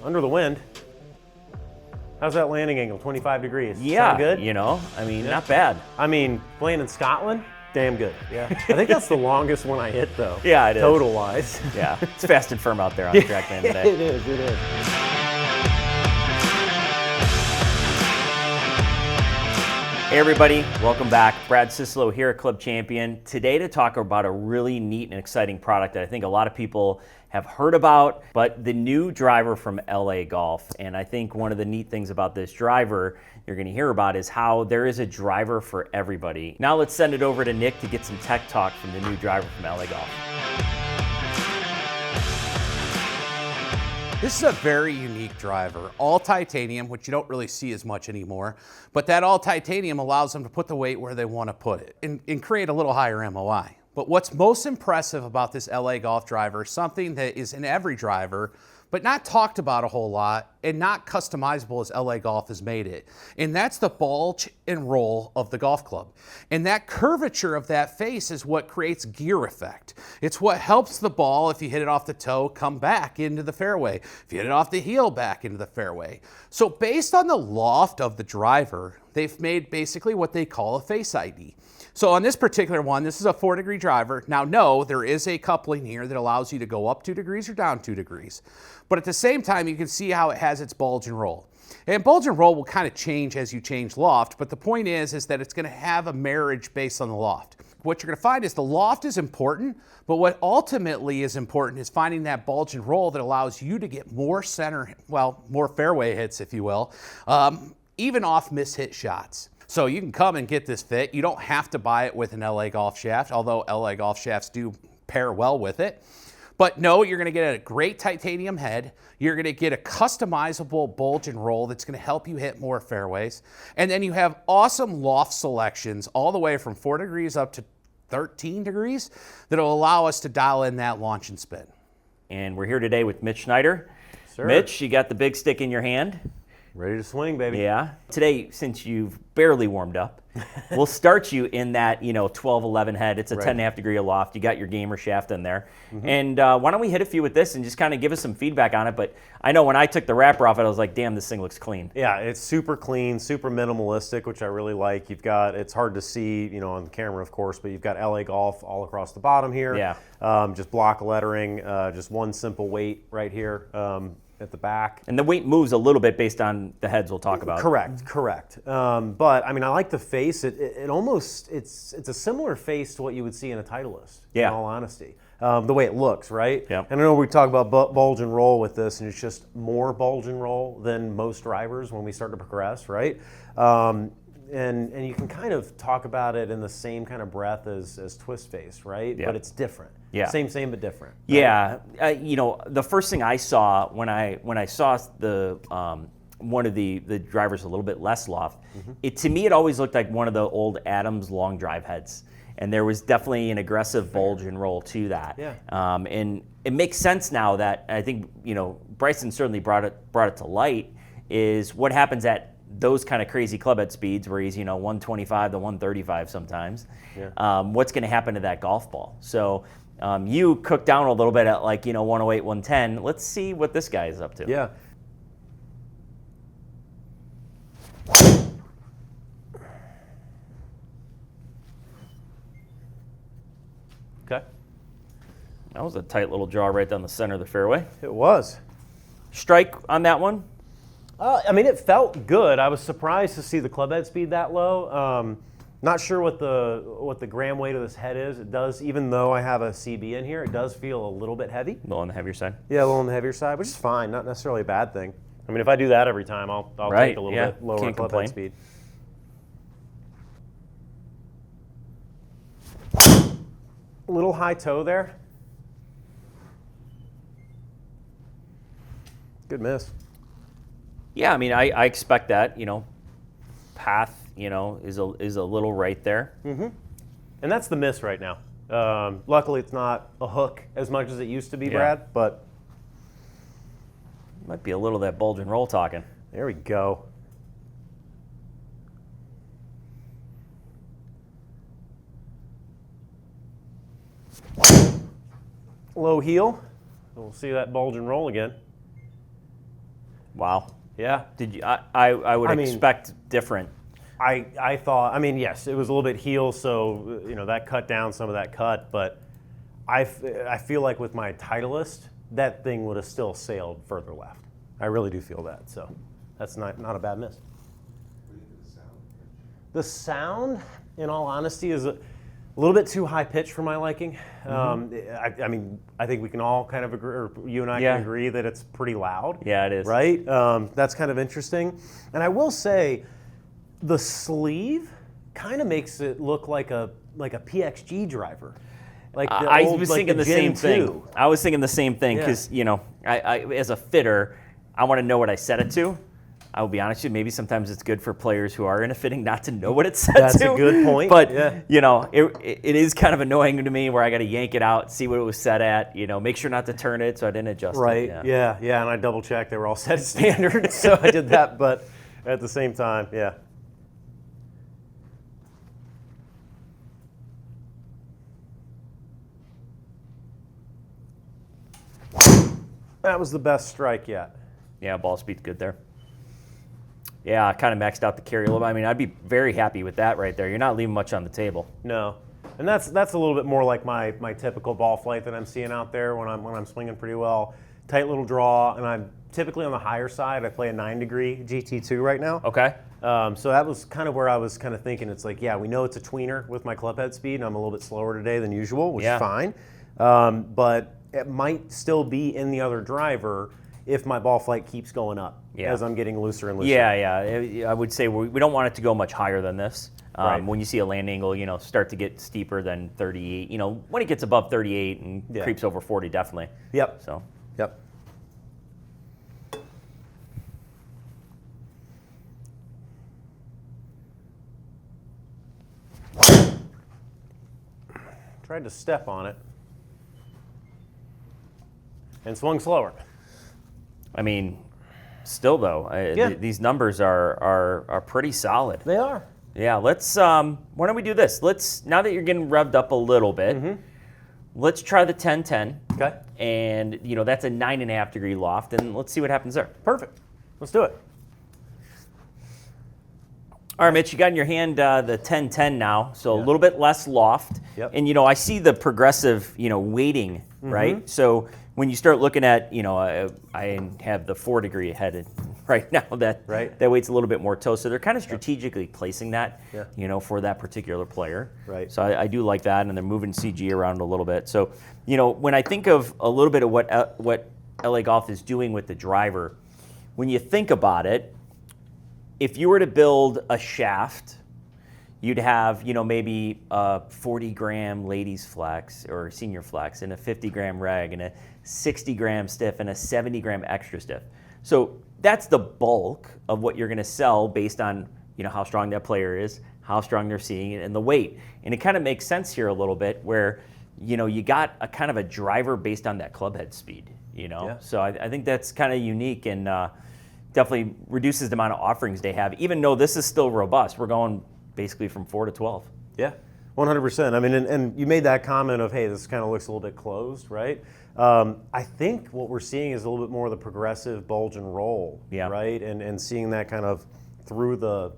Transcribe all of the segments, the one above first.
under the wind. How's that landing angle? 25 degrees. Yeah, Sound good? you know, I mean, not bad. I mean, playing in Scotland, damn good. Yeah. I think that's the longest one I hit, though. Yeah, it is. Total-wise. Yeah, it's fast and firm out there on the track man today. It is, it is. Hey everybody, welcome back. Brad Cicelo here at Club Champion. Today to talk about a really neat and exciting product that I think a lot of people have heard about, but the new driver from LA Golf. And I think one of the neat things about this driver you're gonna hear about is how there is a driver for everybody. Now let's send it over to Nick to get some tech talk from the new driver from LA Golf. This is a very unique driver, all titanium, which you don't really see as much anymore, but that all titanium allows them to put the weight where they want to put it and create a little higher MOI. But what's most impressive about this LA Golf driver, something that is in every driver, but not talked about a whole lot and not customizable as LA Golf has made it. And that's the bulge and roll of the golf club. And that curvature of that face is what creates gear effect. It's what helps the ball, if you hit it off the toe, come back into the fairway. If you hit it off the heel, back into the fairway. So based on the loft of the driver, they've made basically what they call a face ID. So on this particular one, this is a 4-degree driver. Now, no, there is a coupling here that allows you to go up 2 degrees or down 2 degrees. But at the same time, you can see how it has its bulge and roll. And bulge and roll will kind of change as you change loft, but the point is that it's going to have a marriage based on the loft. What you're going to find is the loft is important, but what ultimately is important is finding that bulge and roll that allows you to get more more fairway hits, if you will, even off mishit shots. So you can come and get this fit. You don't have to buy it with an LA Golf shaft, although LA Golf shafts do pair well with it. But no, you're gonna get a great titanium head. You're gonna get a customizable bulge and roll that's gonna help you hit more fairways. And then you have awesome loft selections all the way from 4 degrees up to 13 degrees that'll allow us to dial in that launch and spin. And we're here today with Mitch Schneider. Sir. Mitch, you got the big stick in your hand. Ready to swing, baby. Yeah. Today, since you've barely warmed up, we'll start you in that 12, 11 head. It's a 10.5 degree aloft. You got your gamer shaft in there. Mm-hmm. And why don't we hit a few with this and just kind of give us some feedback on it. But I know when I took the wrapper off it, I was like, damn, this thing looks clean. Yeah, it's super clean, super minimalistic, which I really like. You've got, it's hard to see, on the camera, of course, but you've got LA Golf all across the bottom here. Yeah. Just block lettering, just one simple weight right here. At the back. And the weight moves a little bit based on the heads we'll talk about. Correct. But I mean, I like the face. It almost, it's a similar face to what you would see in a Titleist, yeah. In all honesty. The way it looks, right? Yeah. And I know we talk about bulge and roll with this, and it's just more bulge and roll than most drivers when we start to progress, right? And you can kind of talk about it in the same kind of breath as twist face, right? Yeah. But it's different. Yeah. Same, but different. Right? Yeah. The first thing I saw when I saw the one of the drivers a little bit less loft, to me it always looked like one of the old Adams long drive heads. And there was definitely an aggressive bulge and roll to that. Yeah. And it makes sense now that I think, Bryson certainly brought it to light, is what happens at those kind of crazy club head speeds where he's 125 to 135 sometimes. Yeah. What's going to happen to that golf ball? So you cooked down a little bit at 108, 110. Let's see what this guy is up to. Yeah. Okay. That was a tight little draw right down the center of the fairway. It was. Strike on that one? I mean, it felt good. I was surprised to see the club head speed that low. Not sure what the gram weight of this head is. It does, even though I have a CB in here, it does feel a little bit heavy. A little on the heavier side? Yeah, a little on the heavier side, which is fine. Not necessarily a bad thing. I mean, if I do that every time, I'll take a little bit lower club head speed. A little high toe there. Good miss. Yeah, I mean, I expect that, path, is a little right there. Mm-hmm. And that's the miss right now. Luckily, it's not a hook as much as it used to be, Brad, but. Might be a little of that bulge and roll talking. There we go. Low heel. We'll see that bulge and roll again. Wow. Yeah. Did you? I would expect different. I thought, I mean, yes, it was a little bit heel, so that cut down some of that cut, but I feel like with my Titleist, that thing would have still sailed further left. I really do feel that, so that's not a bad miss. What do you think of the sound? The sound, in all honesty, is a little bit too high pitched for my liking. I mean, I think we can all kind of agree, or you and I can agree that it's pretty loud. Yeah, it is. Right? That's kind of interesting. And I will say, the sleeve kind of makes it look like a PXG driver. Like I was thinking the same thing. 2. I was thinking the same thing because I as a fitter, I want to know what I set it to. I will be honest with you, maybe sometimes it's good for players who are in a fitting not to know what it's set to. That's a good point. But, yeah. it is kind of annoying to me where I got to yank it out, see what it was set at, make sure not to turn it so I didn't adjust it. Right, yeah, and I double checked. They were all set standard, so I did that. But at the same time, yeah. That was the best strike yet. Yeah, ball speed's good there. Yeah, I kind of maxed out the carry a little bit. I mean, I'd be very happy with that right there. You're not leaving much on the table. No, and that's a little bit more like my typical ball flight that I'm seeing out there when I'm swinging pretty well. Tight little draw, and I'm typically on the higher side. I play a 9-degree GT2 right now. Okay. So that was kind of where I was kind of thinking. It's like, yeah, we know it's a tweener with my club head speed, and I'm a little bit slower today than usual, which is fine. But it might still be in the other driver if my ball flight keeps going up as I'm getting looser and looser. Yeah. I would say we don't want it to go much higher than this. Right. When you see a land angle, start to get steeper than 38. When it gets above 38 and creeps over 40, definitely. Yep. So. Yep. Tried to step on it and swung slower. I mean, still though, these numbers are pretty solid. They are. Yeah, let's. Why don't we do this? Now that you're getting revved up a little bit, let's try the 10-10. Okay. And that's a 9.5-degree loft, and let's see what happens there. Perfect. Let's do it. All right, Mitch, you got in your hand the 10-10 now, so a little bit less loft. Yep. And I see the progressive, weighting, right? So when you start looking at, I have the 4-degree headed right now. That weight's a little bit more toe. So they're kind of strategically placing that, for that particular player. Right. So I do like that, and they're moving CG around a little bit. So when I think of a little bit of what LA Golf is doing with the driver, when you think about it, if you were to build a shaft, you'd have, maybe a 40-gram ladies flex or senior flex and a 50-gram reg and a 60-gram stiff and a 70-gram extra stiff. So that's the bulk of what you're going to sell based on, how strong that player is, how strong they're seeing it, and the weight. And it kind of makes sense here a little bit where, you got a kind of a driver based on that club head speed, Yeah. So I think that's kind of unique and definitely reduces the amount of offerings they have, even though this is still robust. We're going basically from 4 to 12. Yeah, 100%. I mean, and you made that comment of, hey, this kind of looks a little bit closed, right? I think what we're seeing is a little bit more of the progressive bulge and roll, right? And seeing that kind of through the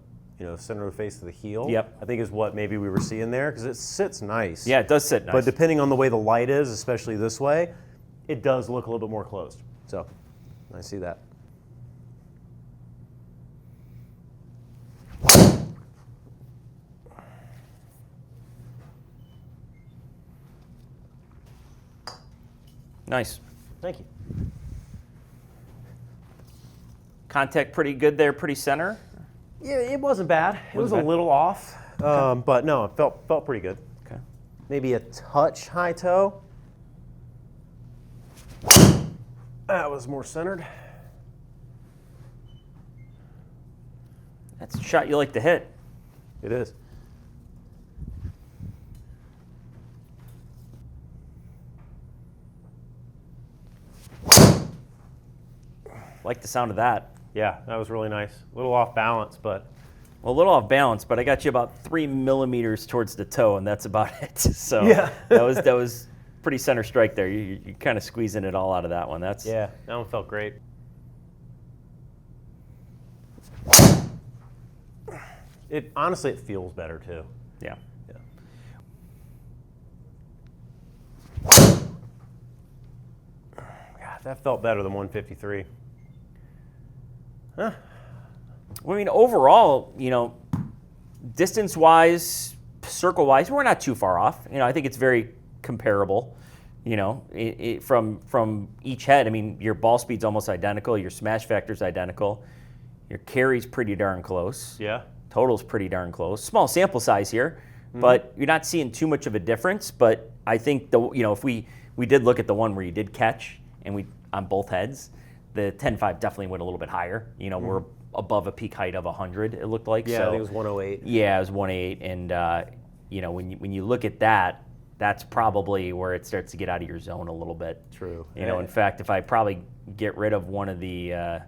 center of the face of the heel, I think is what maybe we were seeing there, because it sits nice. Yeah, it does sit nice. But depending on the way the light is, especially this way, it does look a little bit more closed. So I see that. Nice. Thank you. Contact pretty good there, pretty center. Yeah, it wasn't bad. It was a little off, but no, it felt pretty good. Okay. Maybe a touch high toe. That was more centered. That's a shot you like to hit. It is. Like the sound of that. Yeah, that was really nice. A little off balance, but. Well, a little off balance, but I got you about 3 millimeters towards the toe, and that's about it. So yeah. that was pretty center strike there. You kind of squeezing it all out of that one. Yeah, that one felt great. Honestly, it feels better too. Yeah. Yeah. God, that felt better than 153. Huh. Well, I mean, overall, distance-wise, circle-wise, we're not too far off. I think it's very comparable. From each head. I mean, your ball speed's almost identical. Your smash factor's identical. Your carry's pretty darn close. Yeah. Total's pretty darn close. Small sample size here, but you're not seeing too much of a difference. But I think if we did look at the one where you did catch, and we on both heads, the 10.5 definitely went a little bit higher. We're above a peak height of 100. It looked like. Yeah, so, I think it was 108. Yeah, it was 108, and when you look at that, that's probably where it starts to get out of your zone a little bit. True. In fact, if I probably get rid of one of the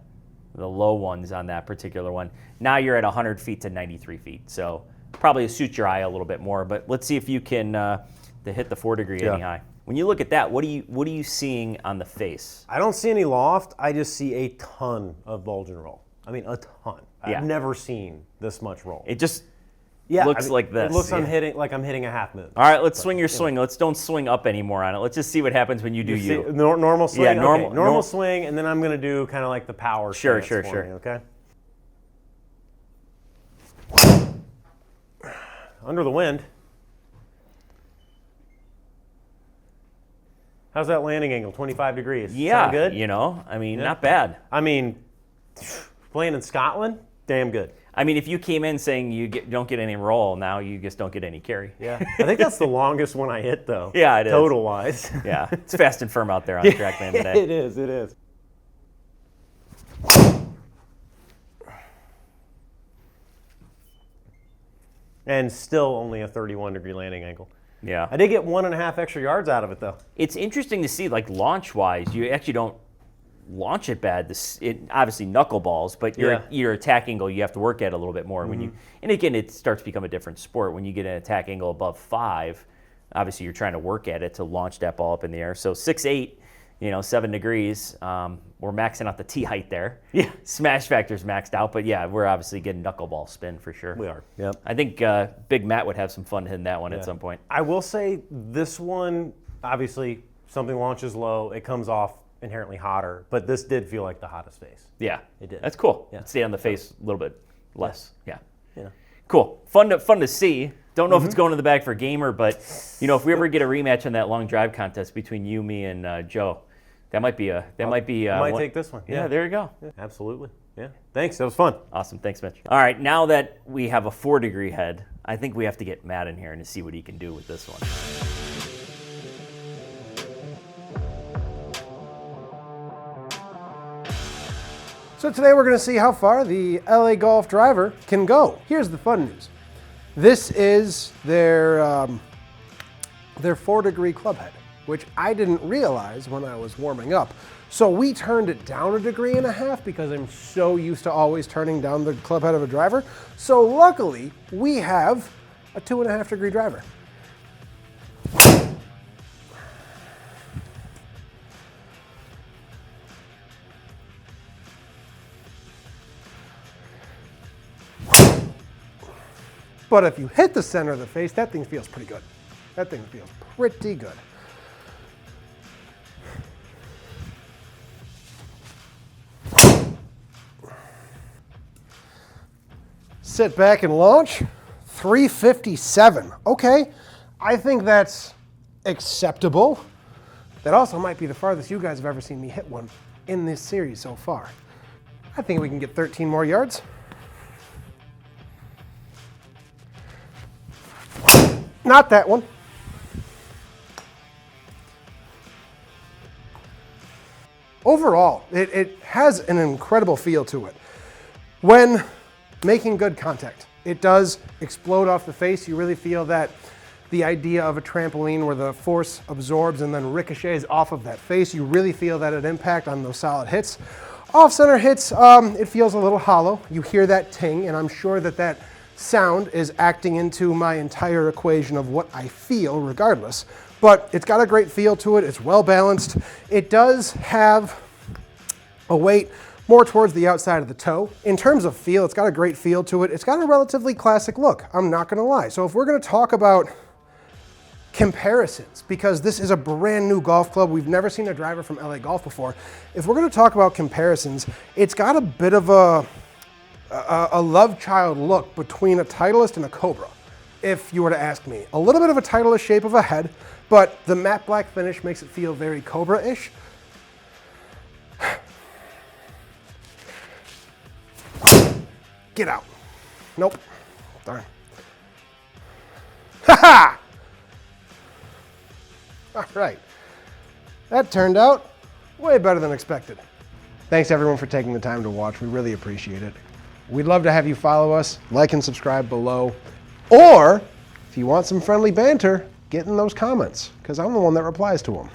low ones on that particular one, now you're at 100 feet to 93 feet. So probably suits your eye a little bit more. But let's see if you can to hit the 4 degree any high. When you look at that, what are you seeing on the face? I don't see any loft. I just see a ton of bulge and roll. I mean, a ton. Yeah. I've never seen this much roll. It just Yeah, looks like this. It looks Yeah. I'm hitting a half moon. All right, let's swing your swing. Let's don't swing up anymore on it. Let's just see what happens when you do you. Normal swing? Yeah, Okay, normal- normal swing, and then I'm going to do kind of like the power Sure, stance sure, for sure. me, okay? Under the wind. How's that landing angle? 25 degrees. Yeah, Sound good? I mean, not bad. I mean, playing in Scotland, damn good. I mean, if you came in saying you don't get any roll, now you just don't get any carry. Yeah, I think that's the longest one I hit, though. Yeah, it is. Total wise. Yeah, it's fast and firm out there on TrackMan today. It is, it is. And still only a 31 degree landing angle. Yeah. I did get 1.5 extra yards out of it, though. It's interesting to see, like launch-wise, you actually don't launch it bad. It obviously knuckleballs, but your attack angle you have to work at a little bit more. When you, and again, it starts to become a different sport. When you get an attack angle above 5, obviously you're trying to work at it to launch that ball up in the air. So 6'8", 7 degrees, we're maxing out the tee height there. Yeah. Smash factor's maxed out, but yeah, we're obviously getting knuckleball spin for sure. We are. Yep. I think Big Matt would have some fun hitting that one at some point. I will say this one, obviously, something launches low, it comes off inherently hotter, but this did feel like the hottest face. Yeah, It did. That's cool. Yeah. It stayed on the face a little bit less. Yeah. Yeah. Cool. Fun to see. Don't know if it's going to the bag for gamer, but if we ever get a rematch on that long drive contest between you, me, and Joe, that might be might take this one. Yeah, there you go. Yeah, absolutely. Yeah. Thanks. That was fun. Awesome. Thanks, Mitch. All right, now that we have a 4 degree head, I think we have to get Matt in here and to see what he can do with this one. So today we're going to see how far the LA Golf driver can go. Here's the fun news. This is their 4 degree club head, which I didn't realize when I was warming up. So we turned it down 1.5 degrees because I'm so used to always turning down the club head of a driver. So luckily we have a 2.5 degree driver. But if you hit the center of the face, that thing feels pretty good. That thing feels pretty good. Sit back and launch. 357. Okay, I think that's acceptable. That also might be the farthest you guys have ever seen me hit one in this series so far. I think we can get 13 more yards. Not that one. Overall, it has an incredible feel to it. When making good contact, it does explode off the face. You really feel that the idea of a trampoline where the force absorbs and then ricochets off of that face. You really feel that impact on those solid hits. Off-center hits, it feels a little hollow. You hear that ting, and I'm sure that sound is acting into my entire equation of what I feel regardless. But it's got a great feel to it. It's well balanced. It does have a weight more towards the outside of the toe. In terms of feel, it's got a great feel to it. It's got a relatively classic look, I'm not gonna lie. So if we're gonna talk about comparisons, because this is a brand new golf club, we've never seen a driver from LA Golf before. If we're gonna talk about comparisons, it's got a bit of a love child look between a Titleist and a Cobra, if you were to ask me. A little bit of a Titleist shape of a head, but the matte black finish makes it feel very Cobra-ish. Get out. Nope. Darn. Ha ha! All right. That turned out way better than expected. Thanks everyone for taking the time to watch. We really appreciate it. We'd love to have you follow us, like and subscribe below. Or if you want some friendly banter, get in those comments, because I'm the one that replies to them.